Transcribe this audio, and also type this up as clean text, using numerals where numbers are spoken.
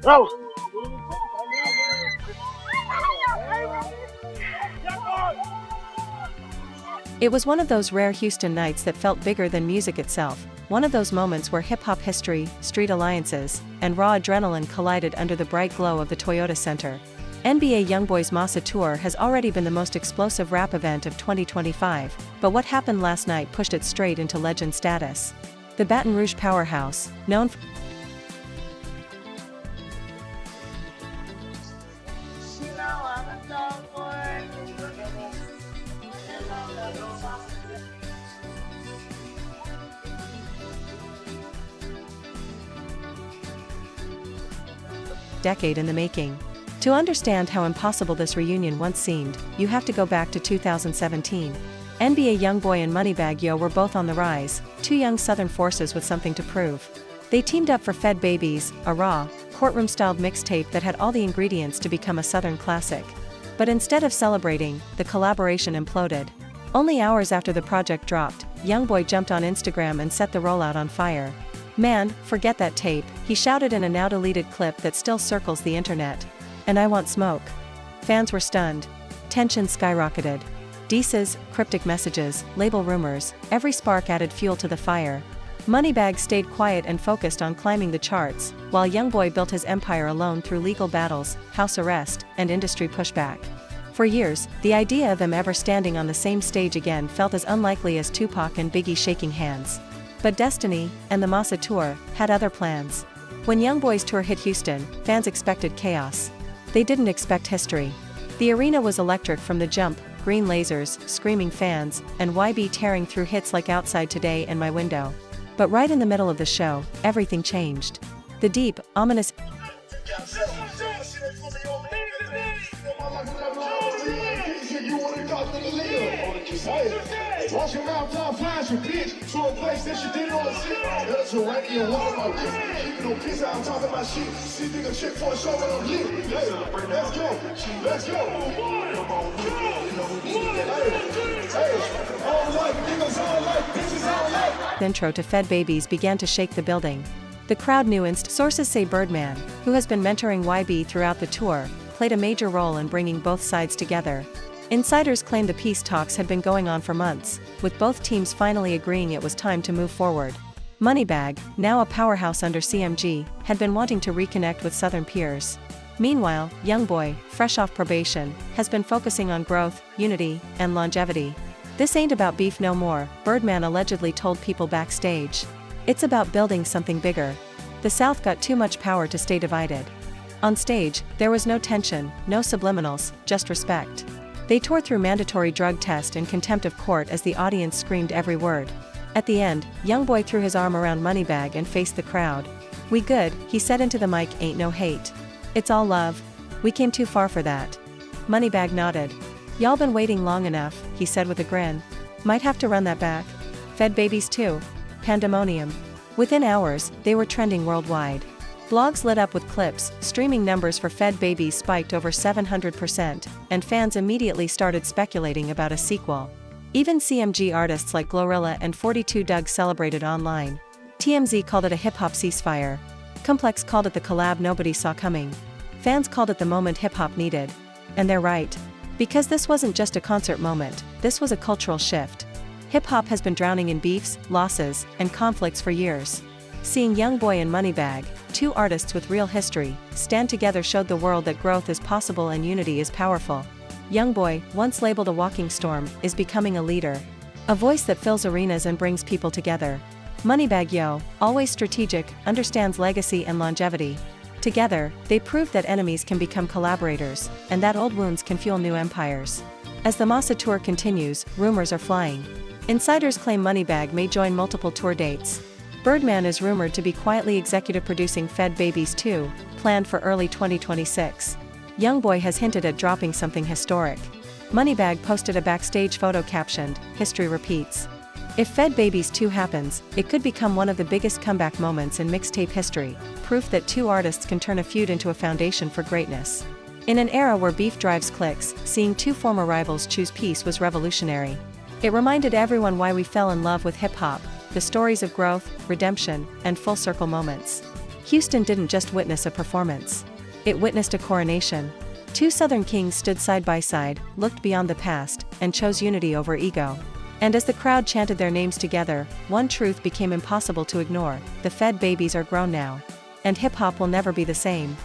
No. It was one of those rare Houston nights that felt bigger than music itself, one of those moments where hip-hop history, street alliances, and raw adrenaline collided under the bright glow of the Toyota Center. NBA Youngboy's Massa Tour has already been the most explosive rap event of 2025, but what happened last night pushed it straight into legend status. The Baton Rouge powerhouse, known for decade in the making. To understand how impossible this reunion once seemed, you have to go back to 2017. NBA Youngboy and Moneybagg Yo were both on the rise, two young Southern forces with something to prove. They teamed up for Fed Babies, a raw, courtroom-styled mixtape that had all the ingredients to become a Southern classic. But instead of celebrating, the collaboration imploded. Only hours after the project dropped, Youngboy jumped on Instagram and set the rollout on fire. "Man, forget that tape," he shouted in a now-deleted clip that still circles the internet. "And I want smoke." Fans were stunned. Tension skyrocketed. Disses, cryptic messages, label rumors, every spark added fuel to the fire. Moneybagg stayed quiet and focused on climbing the charts, while Youngboy built his empire alone through legal battles, house arrest, and industry pushback. For years, the idea of them ever standing on the same stage again felt as unlikely as Tupac and Biggie shaking hands. But destiny, and the Massa Tour, had other plans. When Youngboy's tour hit Houston, fans expected chaos. They didn't expect history. The arena was electric from the jump, green lasers, screaming fans, and YB tearing through hits like Outside Today and My Window. But right in the middle of the show, everything changed. The deep, ominous Walking around town flying some bitch to a place that she didn't know shit. Mediterranean water my dick. Keeping no peace out, I'm talking about shit. See nigga chick for a show when I'm lit. Hey, let's go. Let's go. Come on, hey, all like niggas, all like bitches, all like. Intro to Fed Babies began to shake the building. The crowd knew sources say Birdman, who has been mentoring YB throughout the tour, played a major role in bringing both sides together. Insiders claim the peace talks had been going on for months, with both teams finally agreeing it was time to move forward. Moneybagg, now a powerhouse under CMG, had been wanting to reconnect with Southern peers. Meanwhile, Youngboy, fresh off probation, has been focusing on growth, unity, and longevity. "This ain't about beef no more," Birdman allegedly told people backstage. "It's about building something bigger." The South got too much power to stay divided. On stage, there was no tension, no subliminals, just respect. They tore through mandatory drug test and contempt of court as the audience screamed every word. At the end, Youngboy threw his arm around Moneybagg and faced the crowd. "We good," he said into the mic, "ain't no hate. It's all love. We came too far for that." Moneybagg nodded. "Y'all been waiting long enough," he said with a grin. "Might have to run that back." Fed Babies too. Pandemonium. Within hours, they were trending worldwide. Blogs lit up with clips, streaming numbers for Fed Babies spiked over 700%, and fans immediately started speculating about a sequel. Even CMG artists like Glorilla and 42 Dugg celebrated online. TMZ called it a hip-hop ceasefire. Complex called it the collab nobody saw coming. Fans called it the moment hip-hop needed. And they're right. Because this wasn't just a concert moment, this was a cultural shift. Hip-hop has been drowning in beefs, losses, and conflicts for years. Seeing Youngboy and Moneybagg, two artists with real history, stand together showed the world that growth is possible and unity is powerful. Youngboy, once labeled a walking storm, is becoming a leader. A voice that fills arenas and brings people together. Moneybagg Yo, always strategic, understands legacy and longevity. Together, they proved that enemies can become collaborators, and that old wounds can fuel new empires. As the Massa Tour continues, rumors are flying. Insiders claim Moneybagg may join multiple tour dates. Birdman is rumored to be quietly executive producing Fed Babies 2, planned for early 2026. Youngboy has hinted at dropping something historic. Moneybagg posted a backstage photo captioned, "History repeats." If Fed Babies 2 happens, it could become one of the biggest comeback moments in mixtape history, proof that two artists can turn a feud into a foundation for greatness. In an era where beef drives clicks, seeing two former rivals choose peace was revolutionary. It reminded everyone why we fell in love with hip-hop, the stories of growth, redemption, and full-circle moments. Houston didn't just witness a performance. It witnessed a coronation. Two Southern kings stood side by side, looked beyond the past, and chose unity over ego. And as the crowd chanted their names together, one truth became impossible to ignore: the Fed babies are grown now. And hip-hop will never be the same.